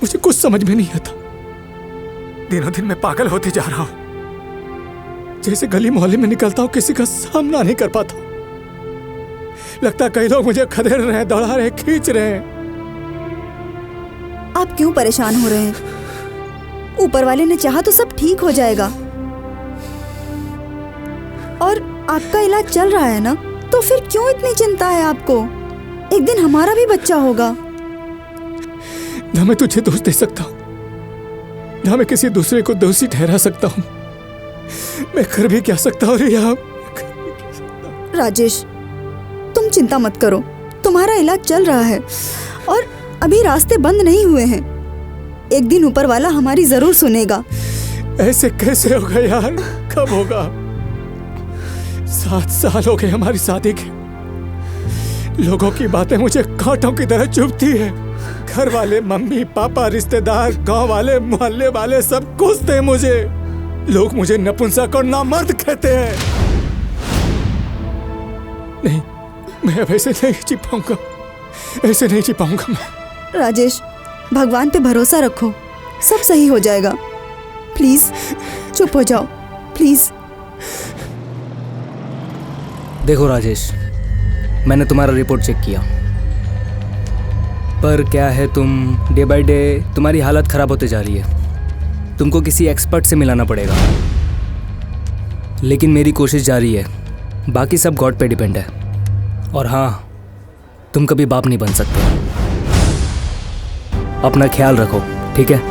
मुझे कुछ समझ में नहीं आता। दिनों दिन मैं पागल होते जा रहा हूं। जैसे गली मोहल्ले में निकलता हूं किसी का सामना नहीं कर पाता। लगता कई लोग मुझे खदेड़ रहे हैं, दौड़ा रहे हैं, खींच रहे हैं। आप क्यों परेशान हो रहे हैं? ऊपर वाले ने चाहा तो सब ठीक हो जाएगा। और आपका इलाज चल रहा है ना, तो फिर क्यों इतनी चिंता है आपको? एक दिन हमारा भी बच्चा होगा। ना मैं तुझे दोष दे सकता हूँ, ना मैं किसी दूसरे को दोषी ठहरा सकता हूँ। मैं कर भी क्या सकता हूँ रिया? राजेश, तुम चिंता मत करो, तुम्हारा इलाज चल रहा है और अभी रास्ते बंद नहीं हुए हैं। एक दिन ऊपर वाला हमारी जरूर सुनेगा। ऐसे कैसे होगा यार? कब होगा? 7 साल हो गए हमारी शादी के। लोगों की बातें मुझे कांटों की तरह चुभती है। घर वाले, मम्मी पापा, रिश्तेदार, गांव वाले, मोहल्ले वाले सब कोसते हैं मुझे। लोग मुझे नपुंसक और नामर्द कहते हैं। नहीं, मैं अब ऐसे नहीं जी पाऊंगा, ऐसे नहीं जी पाऊंगा मैं। राजेश, भगवान पे भरोसा रखो, सब सही हो जाएगा। प्लीज चुप हो जाओ, प्लीज। देखो राजेश, मैंने तुम्हारा रिपोर्ट चेक किया, पर क्या है, तुम डे बाय डे तुम्हारी हालत ख़राब होते जा रही है। तुमको किसी एक्सपर्ट से मिलाना पड़ेगा, लेकिन मेरी कोशिश जारी है। बाकी सब गॉड पे डिपेंड है। और हाँ, तुम कभी बाप नहीं बन सकते। अपना ख्याल रखो, ठीक है?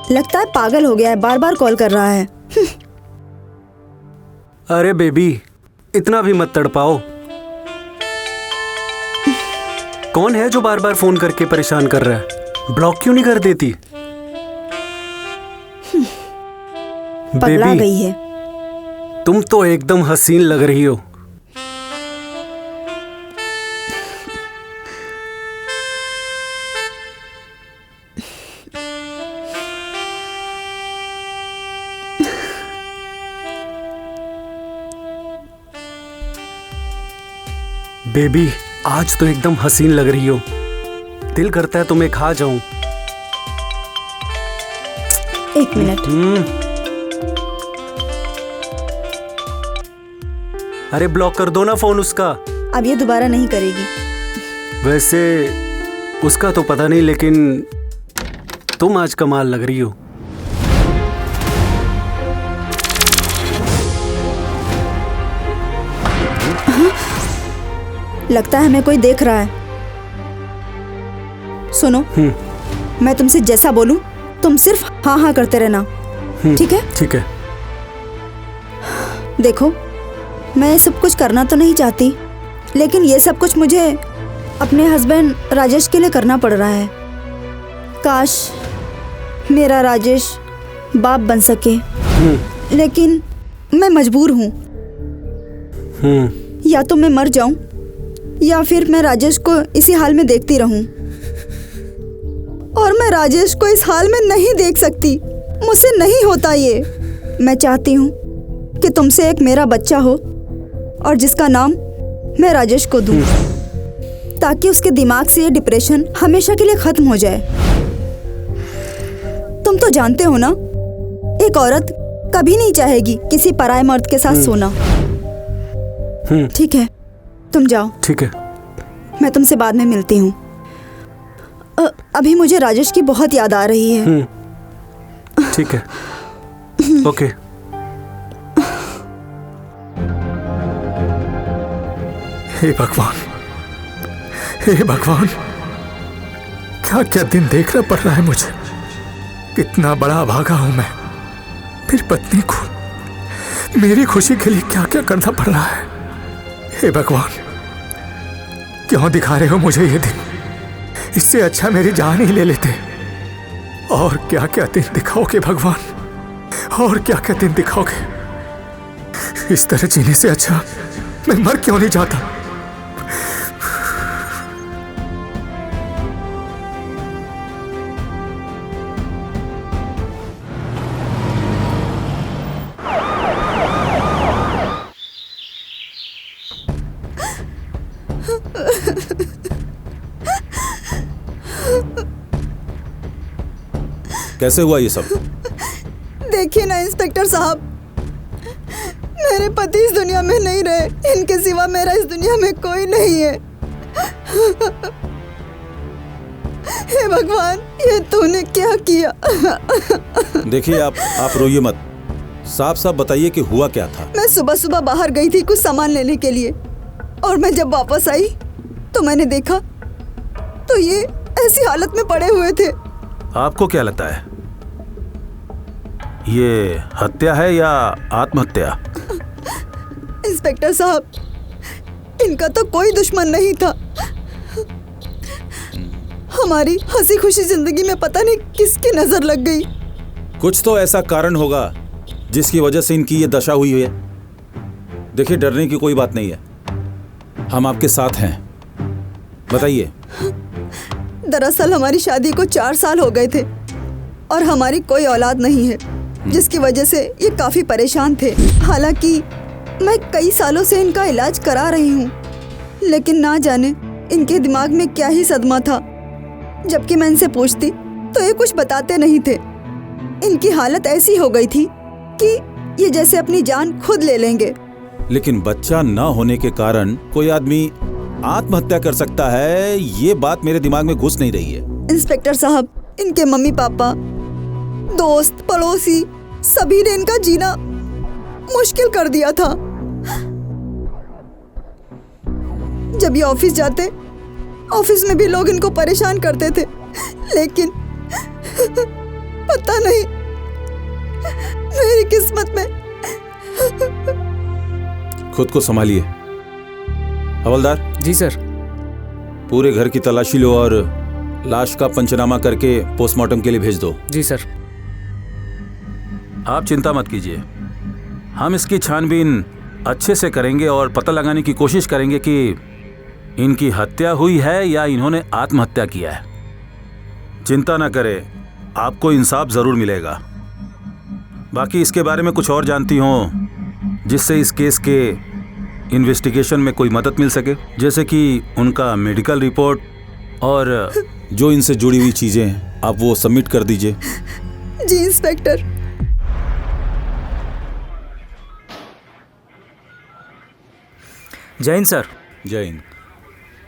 लगता है पागल हो गया है, बार बार कॉल कर रहा है। अरे बेबी, इतना भी मत तड़पाओ। कौन है जो बार बार फोन करके परेशान कर रहा है? ब्लॉक क्यों नहीं कर देती? पगला गई है। तुम तो एकदम हसीन लग रही हो। बेबी, आज तो एकदम हसीन लग रही हो। दिल करता है तुम्हें खा जाऊं। एक मिनट। अरे ब्लॉक कर दो ना फोन उसका। अब ये दोबारा नहीं करेगी। वैसे उसका तो पता नहीं, लेकिन तुम आज कमाल लग रही हो। लगता है हमें कोई देख रहा है। सुनो, मैं तुमसे जैसा बोलूं तुम सिर्फ हाँ हाँ करते रहना, ठीक है? ठीक है। देखो, मैं सब कुछ करना तो नहीं चाहती, लेकिन ये सब कुछ मुझे अपने हस्बैंड राजेश के लिए करना पड़ रहा है। काश मेरा राजेश बाप बन सके, लेकिन मैं मजबूर हूँ। या तो मैं मर जाऊं या फिर मैं राजेश को इसी हाल में देखती रहूं। और मैं राजेश को इस हाल में नहीं देख सकती, मुझसे नहीं होता ये। मैं चाहती हूँ कि तुमसे एक मेरा बच्चा हो और जिसका नाम मैं राजेश को दूँ, ताकि उसके दिमाग से ये डिप्रेशन हमेशा के लिए खत्म हो जाए। तुम तो जानते हो ना, एक औरत कभी नहीं चाहेगी किसी पराये मर्द के साथ सोना। ठीक है, तुम जाओ। ठीक है, मैं तुमसे बाद में मिलती हूँ। अभी मुझे राजेश की बहुत याद आ रही है। ठीक है, ओके। हे भगवान, हे भगवान, क्या क्या दिन देखना पड़ रहा है मुझे। कितना बड़ा अभागा हूं मैं। मेरी पत्नी को मेरी खुशी के लिए क्या क्या करना पड़ रहा है। हे भगवान, क्यों दिखा रहे हो मुझे ये दिन? इससे अच्छा मेरी जान ही ले लेते। और क्या क्या दिन दिखाओगे भगवान। और क्या क्या दिन दिखाओगे? इस तरह जीने से अच्छा मैं मर क्यों नहीं जाता? कैसे हुआ ये सब? देखिए ना इंस्पेक्टर साहब, मेरे पति इस दुनिया में नहीं रहे, इनके सिवा मेरा इस दुनिया में कोई नहीं है। हे भगवान, ये तूने क्या किया? देखिए आप रोइए मत, साफ साफ बताइए कि हुआ क्या था। मैं सुबह सुबह बाहर गई थी कुछ सामान लेने के लिए, और मैं जब वापस आई तो मैंने देखा तो ये ऐसी हालत में पड़े हुए थे। आपको क्या लगता है, ये हत्या है या आत्महत्या? इंस्पेक्टर साहब, इनका तो कोई दुश्मन नहीं था। हमारी हंसी खुशी जिंदगी में पता नहीं किसकी नजर लग गई। कुछ तो ऐसा कारण होगा जिसकी वजह से इनकी ये दशा हुई है। देखिए, डरने की कोई बात नहीं है, हम आपके साथ हैं। बताइए। दरअसल हमारी शादी को 4 साल हो गए थे और हमारी कोई औलाद नहीं है, जिसकी वजह से ये काफी परेशान थे। हालांकि मैं कई सालों से इनका इलाज करा रही हूँ, लेकिन ना जाने इनके दिमाग में क्या ही सदमा था। जबकि मैं इनसे पूछती तो ये कुछ बताते नहीं थे। इनकी हालत ऐसी हो गई थी कि ये जैसे अपनी जान खुद ले लेंगे। लेकिन बच्चा न होने के कारण कोई आदमी आत्महत्या कर सकता है, ये बात मेरे दिमाग में घुस नहीं रही है। इंस्पेक्टर साहब, इनके मम्मी पापा, दोस्त, पड़ोसी सभी ने इनका जीना मुश्किल कर दिया था। जब ये ऑफिस जाते, ऑफिस में भी लोग इनको परेशान करते थे, लेकिन पता नहीं मेरी किस्मत में। खुद को संभालिए। हवलदार जी सर। पूरे घर की तलाशी लो और लाश का पंचनामा करके पोस्टमार्टम के लिए भेज दो। जी सर। आप चिंता मत कीजिए, हम इसकी छानबीन अच्छे से करेंगे और पता लगाने की कोशिश करेंगे कि इनकी हत्या हुई है या इन्होंने आत्महत्या किया है। चिंता ना करें, आपको इंसाफ जरूर मिलेगा। बाकी इसके बारे में कुछ और जानती हो जिससे इस केस के इन्वेस्टिगेशन में कोई मदद मिल सके, जैसे कि उनका मेडिकल रिपोर्ट और जो इनसे जुड़ी हुई चीजें हैं आप वो सबमिट कर दीजिए। जी इंस्पेक्टर। जय हिंद सर। जय हिंद।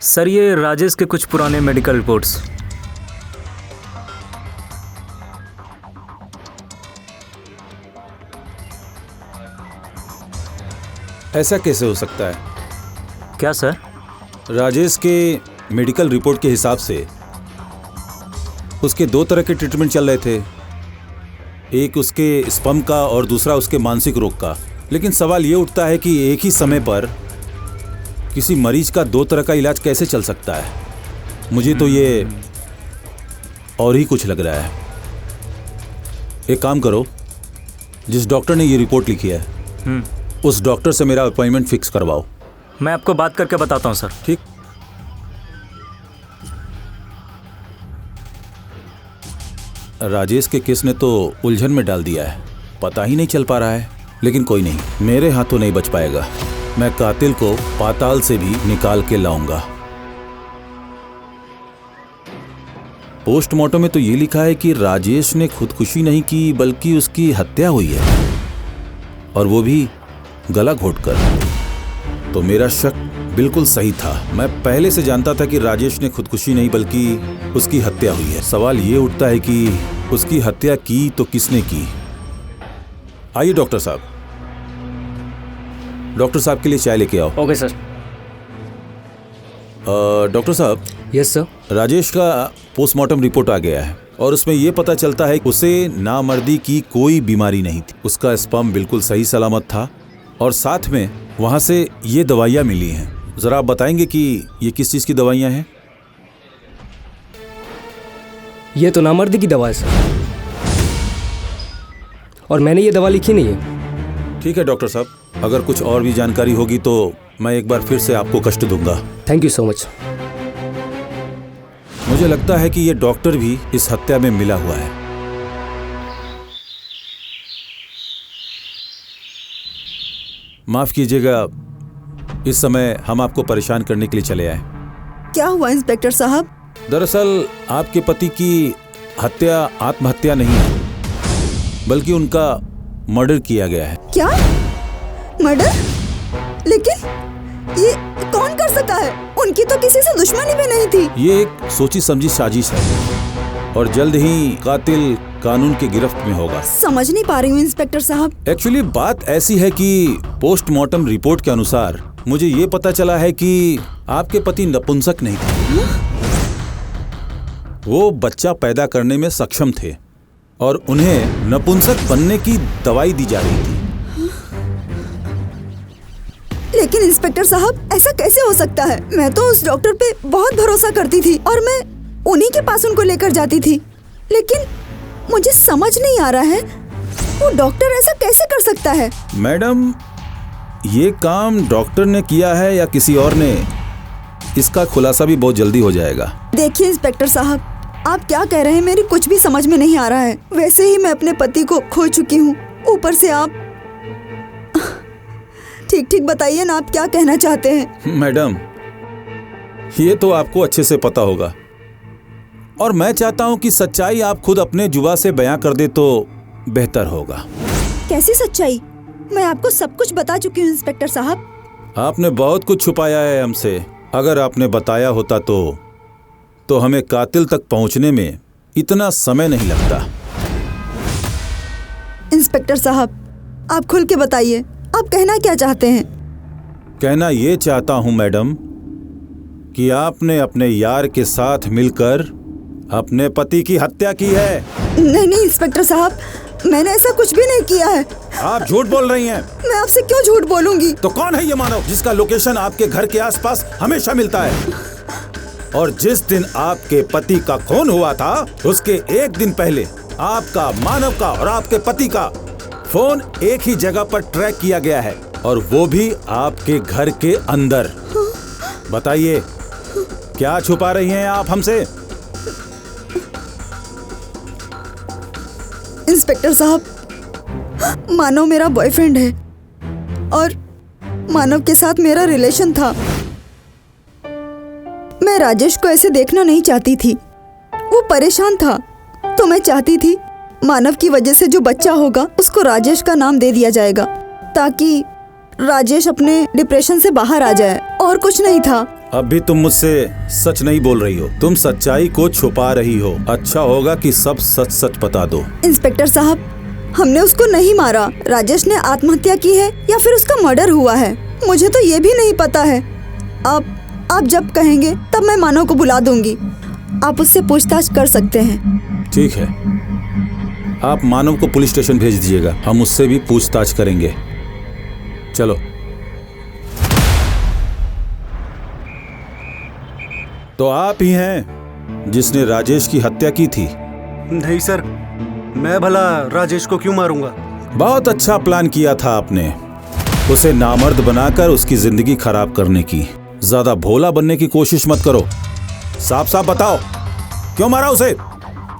सर, ये राजेश के कुछ पुराने मेडिकल रिपोर्ट्स। ऐसा कैसे हो सकता है? क्या सर? राजेश के मेडिकल रिपोर्ट के हिसाब से उसके 2 तरह के ट्रीटमेंट चल रहे थे, एक उसके स्पम का और दूसरा उसके मानसिक रोग का। लेकिन सवाल ये उठता है कि एक ही समय पर किसी मरीज का 2 तरह का इलाज कैसे चल सकता है? मुझे तो ये और ही कुछ लग रहा है। एक काम करो, जिस डॉक्टर ने ये रिपोर्ट लिखी है उस डॉक्टर से मेरा अपॉइंटमेंट फिक्स करवाओ। मैं आपको बात करके बताता हूँ सर। ठीक। राजेश के केस ने तो उलझन में डाल दिया है, पता ही नहीं चल पा रहा है। लेकिन कोई नहीं, मेरे हाथों नहीं बच पाएगा। मैं कातिल को पाताल से भी निकाल के लाऊंगा। पोस्टमार्टम में तो ये लिखा है कि राजेश ने खुदकुशी नहीं की बल्कि उसकी हत्या हुई है, और वो भी गला घोटकर। तो मेरा शक बिल्कुल सही था। मैं पहले से जानता था कि राजेश ने खुदकुशी नहीं बल्कि उसकी हत्या हुई है। सवाल ये उठता है कि उसकी हत्या की तो किसने की? आइए डॉक्टर साहब, डॉक्टर साहब के लिए चाय लेके आओ। Okay sir. डॉक्टर साहब। Yes sir. राजेश का पोस्टमार्टम रिपोर्ट आ गया है और उसमें यह पता चलता है कि उसे नामर्दी की कोई बीमारी नहीं थी। उसका स्पर्म बिल्कुल सही सलामत था और साथ में वहां से ये दवाइयाँ मिली हैं। जरा आप बताएंगे कि ये किस चीज़ की दवाइयाँ हैं? ये तो नामर्दी की दवा है सर। और मैंने ये दवा लिखी नहीं है। ठीक है डॉक्टर साहब, अगर कुछ और भी जानकारी होगी तो मैं एक बार फिर से आपको कष्ट दूंगा। Thank you so much. मुझे लगता है कि ये डॉक्टर भी इस हत्या में मिला हुआ है। माफ कीजिएगा, इस समय हम आपको परेशान करने के लिए चले आए। क्या हुआ इंस्पेक्टर साहब? दरअसल आपके पति की हत्या आत्महत्या नहीं है, बल्कि उनका मर्डर किया गया है। क्या? मर्डर? लेकिन ये कौन कर सकता है? उनकी तो किसी से दुश्मनी भी नहीं थी। ये एक सोची समझी साजिश है और जल्द ही कातिल कानून की गिरफ्त में होगा। समझ नहीं पा रही हूँ इंस्पेक्टर साहब। एक्चुअली बात ऐसी है कि पोस्टमार्टम रिपोर्ट के अनुसार मुझे ये पता चला है कि आपके पति नपुंसक नहीं थे। वो बच्चा पैदा करने में सक्षम थे और उन्हें नपुंसक बनने की दवाई दी जा रही थी। लेकिन इंस्पेक्टर साहब, ऐसा कैसे हो सकता है? मैं तो उस डॉक्टर पे बहुत भरोसा करती थी और मैं उन्हीं के पास उनको लेकर जाती थी। लेकिन मुझे समझ नहीं आ रहा है वो डॉक्टर ऐसा कैसे कर सकता है। मैडम, ये काम डॉक्टर ने किया है या किसी और ने, इसका खुलासा भी बहुत जल्दी हो जाएगा। देखिए इंस्पेक्टर साहब, आप क्या कह रहे हैं मेरी कुछ भी समझ में नहीं आ रहा है। वैसे ही मैं अपने पति को खो चुकी हूँ, ऊपर से आप ठीक ठीक बताइए ना, आप क्या कहना चाहते हैं? मैडम, ये तो आपको अच्छे से पता होगा और मैं चाहता हूँ कि सच्चाई आप खुद अपने जुबान से बयां कर दे तो बेहतर होगा। कैसी सच्चाई? मैं आपको सब कुछ बता चुकी हूँ इंस्पेक्टर साहब। आपने बहुत कुछ छुपाया है हमसे। अगर आपने बताया होता तो हमें कातिल तक पहुंचने में इतना समय नहीं लगता। इंस्पेक्टर साहब, आप खुल के बताइए, आप कहना क्या चाहते हैं? कहना ये चाहता हूं मैडम कि आपने अपने यार के साथ मिलकर अपने पति की हत्या की है। नहीं इंस्पेक्टर साहब, मैंने ऐसा कुछ भी नहीं किया है। आप झूठ बोल रही हैं। मैं आपसे क्यों झूठ बोलूंगी? तो कौन है ये मानव जिसका लोकेशन आपके घर के आसपास हमेशा मिलता है? और जिस दिन आपके पति का खून हुआ था उसके एक दिन पहले आपका, मानव का और आपके पति का फोन एक ही जगह पर ट्रैक किया गया है और वो भी आपके घर के अंदर। बताइए, क्या छुपा रही हैं आप हमसे? इंस्पेक्टर साहब, मानव मेरा बॉयफ्रेंड है और मानव के साथ मेरा रिलेशन था। मैं राजेश को ऐसे देखना नहीं चाहती थी। वो परेशान था तो मैं चाहती थी मानव की वजह से जो बच्चा होगा उसको राजेश का नाम दे दिया जाएगा ताकि राजेश अपने डिप्रेशन से बाहर आ जाए, और कुछ नहीं था। अब भी तुम मुझसे सच नहीं बोल रही हो, तुम सच्चाई को छुपा रही हो। अच्छा होगा कि सब सच सच बता दो। इंस्पेक्टर साहब, हमने उसको नहीं मारा। राजेश ने आत्महत्या की है या फिर उसका मर्डर हुआ है, मुझे तो ये भी नहीं पता है। आप जब कहेंगे तब मैं मानव को बुला दूंगी, आप उससे पूछताछ कर सकते हैं। ठीक है, आप मानव को पुलिस स्टेशन भेज दीजिएगा, हम उससे भी पूछताछ करेंगे। चलो। तो आप ही हैं जिसने राजेश की हत्या की थी? नहीं सर, मैं भला राजेश को क्यों मारूंगा? बहुत अच्छा प्लान किया था आपने, उसे नामर्द बनाकर उसकी जिंदगी खराब करने की। ज्यादा भोला बनने की कोशिश मत करो, साफ साफ बताओ क्यों मारा उसे?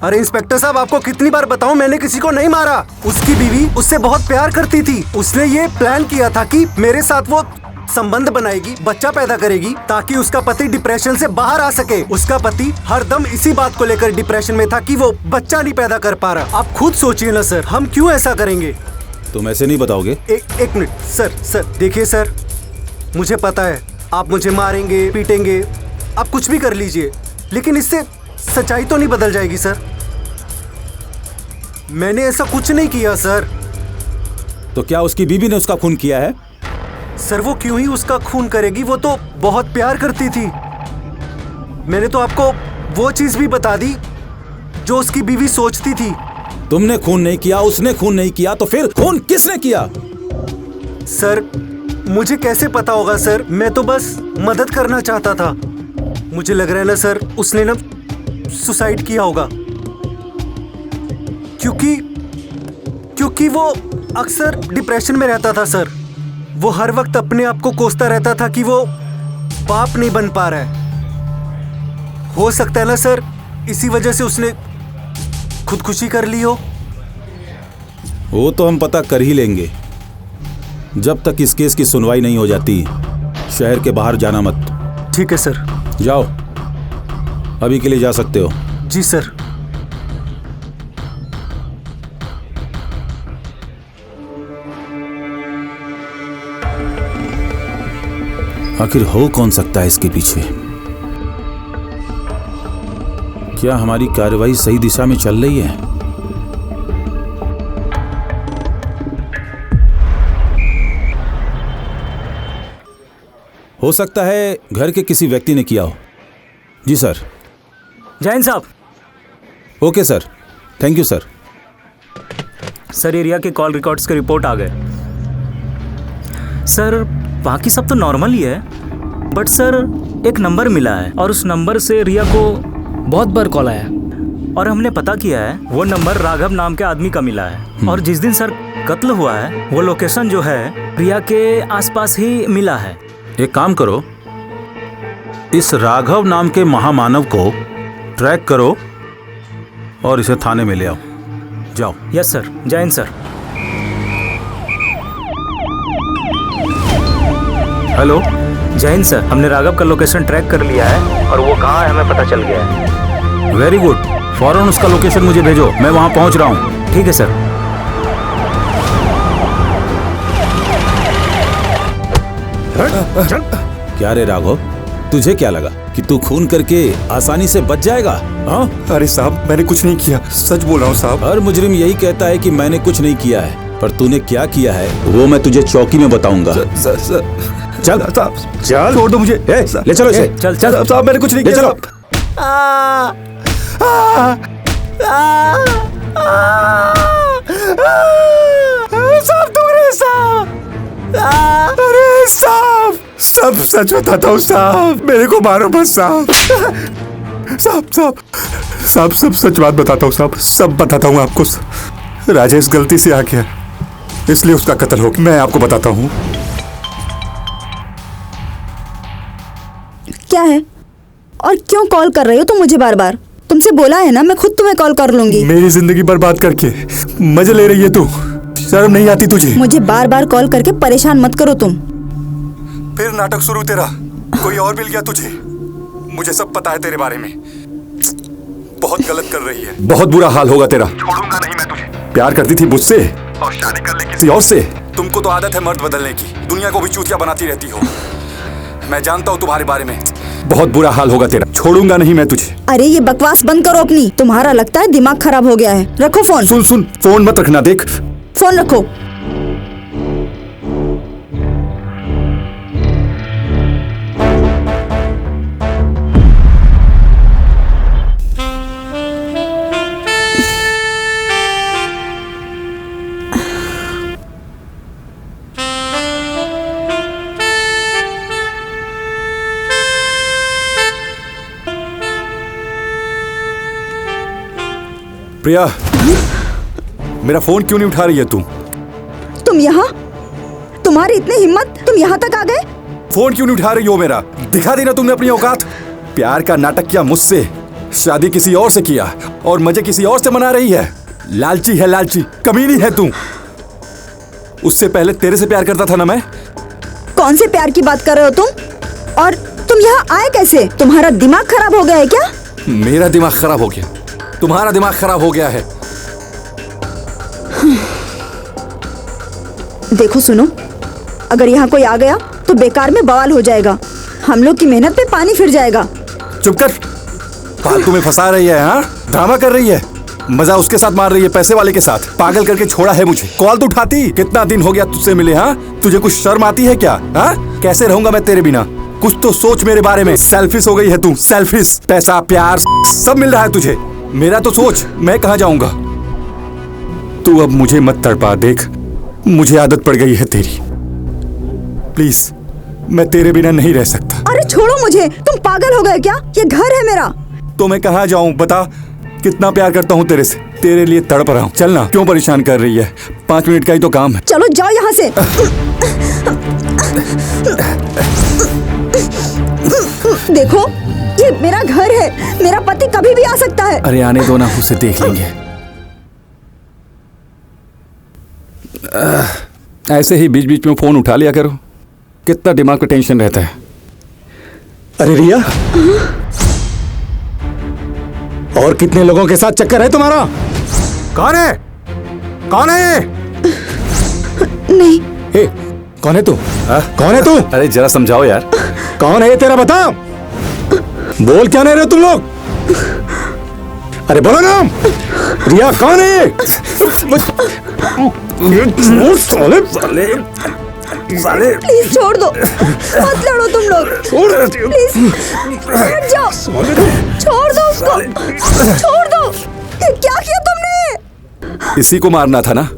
अरे इंस्पेक्टर साहब, आपको कितनी बार बताऊं, मैंने किसी को नहीं मारा। उसकी बीवी उससे बहुत प्यार करती थी। उसने ये प्लान किया था कि मेरे साथ वो संबंध बनाएगी, बच्चा पैदा करेगी ताकि उसका पति डिप्रेशन से बाहर आ सके। उसका पति हरदम इसी बात को लेकर डिप्रेशन में था कि वो बच्चा नहीं पैदा कर पा रहा। आप खुद सोचिए ना सर, हम क्यों ऐसा करेंगे? तुम ऐसे नहीं बताओगे? एक मिनट सर, देखिए सर, मुझे पता है आप मुझे मारेंगे, पीटेंगे, आप कुछ भी कर लीजिए, लेकिन इससे सच्चाई तो नहीं बदल जाएगी सर। मैंने ऐसा कुछ नहीं किया सर। तो क्या उसकी बीवी ने उसका खून किया है? सर वो क्यों ही उसका खून करेगी, वो तो बहुत प्यार करती थी। मैंने तो आपको वो चीज भी बता दी जो उसकी बीवी सोचती थी। तुमने खून नहीं किया, उसने खून नहीं किया, तो फिर खून किसने किया? सर मुझे कैसे पता होगा सर, मैं तो बस मदद करना चाहता था। मुझे लग रहा है ना सर, उसने ना सुसाइड किया होगा, क्योंकि वो अक्सर डिप्रेशन में रहता था सर। वो हर वक्त अपने आप को कोसता रहता था कि वो बाप नहीं बन पा रहा है। हो सकता है ना सर, इसी वजह से उसने खुदकुशी कर ली हो। वो तो हम पता कर ही लेंगे। जब तक इस केस की सुनवाई नहीं हो जाती शहर के बाहर जाना मत। ठीक है सर। जाओ, अभी के लिए जा सकते हो। जी सर। आखिर हो कौन सकता है इसके पीछे? क्या हमारी कार्रवाई सही दिशा में चल रही है? हो सकता है घर के किसी व्यक्ति ने किया हो। जी सर। जैन साहब। Okay sir, thank you sir. Sir, area के कॉल रिकॉर्ड्स के रिपोर्ट आ गए। सर, बाकी सब तो नॉर्मल ही है, बट सर एक नंबर मिला है और उस नंबर से रिया को बहुत बार कॉल आया और हमने पता किया है वो नंबर राघव नाम के आदमी का मिला है। और जिस दिन सर कत्ल हुआ है वो लोकेशन जो है रिया के आसपास ही मिला है। एक काम करो, इस राघव नाम के महामानव को ट्रैक करो और इसे थाने में ले आओ। जाओ। Yes sir. Jain sir. Hello. Jain sir, हमने राघव का लोकेशन ट्रैक कर लिया है और वो कहाँ है हमें पता चल गया है। वेरी गुड, फौरन उसका लोकेशन मुझे भेजो, मैं वहां पहुंच रहा हूं। ठीक है सर। क्या रे राघव, तुझे क्या लगा कि तू खून करके आसानी से बच जाएगा? हाँ? अरे साहब, मैंने कुछ नहीं किया, सच बोल रहा हूँ साहब। हर मुजरिम यही कहता है कि मैंने कुछ नहीं किया है, पर तूने क्या किया है वो मैं तुझे चौकी में बताऊंगा। चल साहब, चल छोड़ दो मुझे। ले चलो इसे। चल चल साहब, मैंने कुछ नहीं ले किया चलो। साहब, दूर साहब। अरे साहब, सब सच बताता हूँ साहब, मेरे को मारो बस साहब। साहब साहब साहब, सब सच बात बताता हूँ साहब, सब बताता हूँ आपको। राजेश गलती से आ गया, इसलिए उसका कत्ल हो गया। मैं आपको बताता हूँ। क्या है और क्यों कॉल कर रहे हो तुम मुझे बार बार? तुमसे बोला है ना मैं खुद तुम्हें कॉल कर लूंगी। मेरी जिंदगी बर्बाद करके मजे ले रही है तू, शर्म नहीं आती तुझे? मुझे बार बार कॉल करके परेशान मत करो तुम। फिर नाटक शुरू तेरा, कोई और मिल गया तुझे? मुझे सब पता है तेरे बारे में, बहुत गलत कर रही है, बहुत बुरा हाल होगा तेरा। छोड़ूंगा नहीं मैं तुझे। प्यार करती थी मुझसे और शादी कर ले किसी और से। तुमको तो आदत है मर्द बदलने की, दुनिया को भी चूतिया बनाती रहती हो। मैं जानता हूँ तुम्हारे बारे में, बहुत बुरा हाल होगा तेरा। छोड़ूंगा नहीं मैं तुझे। अरे ये बकवास बंद करो अपनी, तुम्हारा लगता है दिमाग खराब हो गया है। रखो फोन। सुन सुन, फोन मत रखना, देख फोन रखो। प्रिया, मेरा फोन क्यों नहीं उठा रही है तुम यहाँ? तुम्हारी इतनी हिम्मत, तुम यहाँ तक आ गए? फोन क्यों नहीं उठा रही हो मेरा? दिखा दी ना तुमने अपनी औकात। प्यार का नाटक किया मुझसे, शादी किसी और से किया और मजे किसी और से मना रही है। लालची है, लालची कमीनी है तू। उससे पहले तेरे से प्यार करता था ना मैं। कौन से प्यार की बात कर रहे हो तुम? और तुम यहाँ आए कैसे? तुम्हारा दिमाग खराब हो गया है क्या? मेरा दिमाग खराब हो गया, तुम्हारा दिमाग खराब हो गया है। देखो सुनो, अगर यहाँ कोई आ गया तो बेकार में बवाल हो जाएगा, हम लोग की मेहनत पे पानी फिर जाएगा। चुप कर, फालतू में फंसा रही है। हाँ, ड्रामा कर रही है, मजा उसके साथ मार रही है, पैसे वाले के साथ। पागल करके छोड़ा है मुझे। कॉल तो उठाती, कितना दिन हो गया तुझसे मिले। हाँ, तुझे कुछ शर्म आती है क्या? हाँ, कैसे रहूंगा मैं तेरे बिना? कुछ तो सोच मेरे बारे में। सेल्फिश हो गई है तू, सेल्फिश। पैसा प्यार सब मिल रहा है तुझे, मेरा तो सोच मैं कहाँ जाऊंगा। तू अब मुझे मत तड़पा, देख मुझे आदत पड़ गई है तेरी। प्लीज, मैं तेरे बिना नहीं रह सकता। अरे छोड़ो मुझे, तुम पागल हो गए क्या? ये घर है मेरा। तो मैं कहाँ जाऊं बता? कितना प्यार करता हूँ तेरे से, तेरे लिए तड़प रहा हूँ। चलना, क्यों परेशान कर रही है? 5 मिनट का ही तो काम है। चलो जाओ यहाँ से। देखो, ये मेरा घर है, मेरा पति कभी भी आ सकता है। अरे आने दो ना, उसे देख लेंगे। ऐसे ही बीच बीच में फोन उठा लिया करो, कितना दिमाग का टेंशन रहता है। अरे रिया, और कितने लोगों के साथ चक्कर है तुम्हारा? कौन है? कौन है ये? नहीं। ए, कौन है तू? कौन है तू? अरे जरा समझाओ यार, कौन है ये तेरा? बताओ, बोल क्या नहीं रहे तुम लोग? अरे बोलो ना। रिया कौन है ये? साले प्लीज छोड़ दो, मत लड़ो तुम लोग, प्लीज हट जाओ, छोड़ दो उसको, छोड़ दो। ये क्या किया तुमने? इसी को मारना था ना,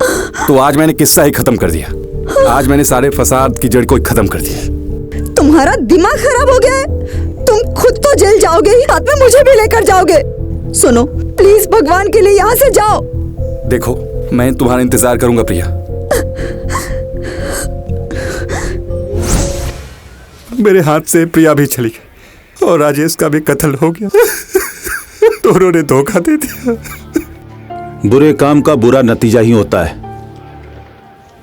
तो आज मैंने किस्सा ही खत्म कर दिया। आज मैंने सारे फसाद की जड़ को ही खत्म कर दिया। तुम्हारा दिमाग खराब हो गया है, तुम खुद तो जेल जाओगे ही, साथ में मुझे भी लेकर जाओगे। सुनो प्लीज, भगवान के लिए यहाँ से जाओ। देखो, मैं तुम्हारा इंतजार करूंगा प्रिया। मेरे हाथ से प्रिया भी चली गई और राजेश का भी कत्ल हो गया। दोनों ने धोखा दे दिया। बुरे काम का बुरा नतीजा ही होता है।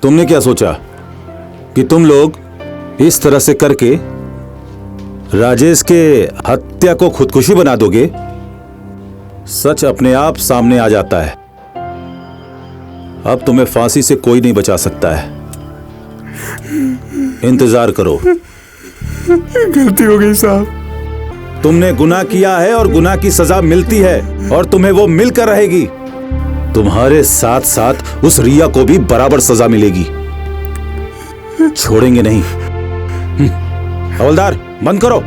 तुमने क्या सोचा कि तुम लोग इस तरह से करके राजेश के हत्या को खुदकुशी बना दोगे? सच अपने आप सामने आ जाता है। अब तुम्हें फांसी से कोई नहीं बचा सकता है। इंतजार करो। गलती हो गई साहब। तुमने गुनाह किया है और गुनाह की सजा मिलती है और तुम्हें वो मिलकर रहेगी। तुम्हारे साथ साथ उस रिया को भी बराबर सजा मिलेगी। छोड़ेंगे नहीं। हवलदार, बंद करो।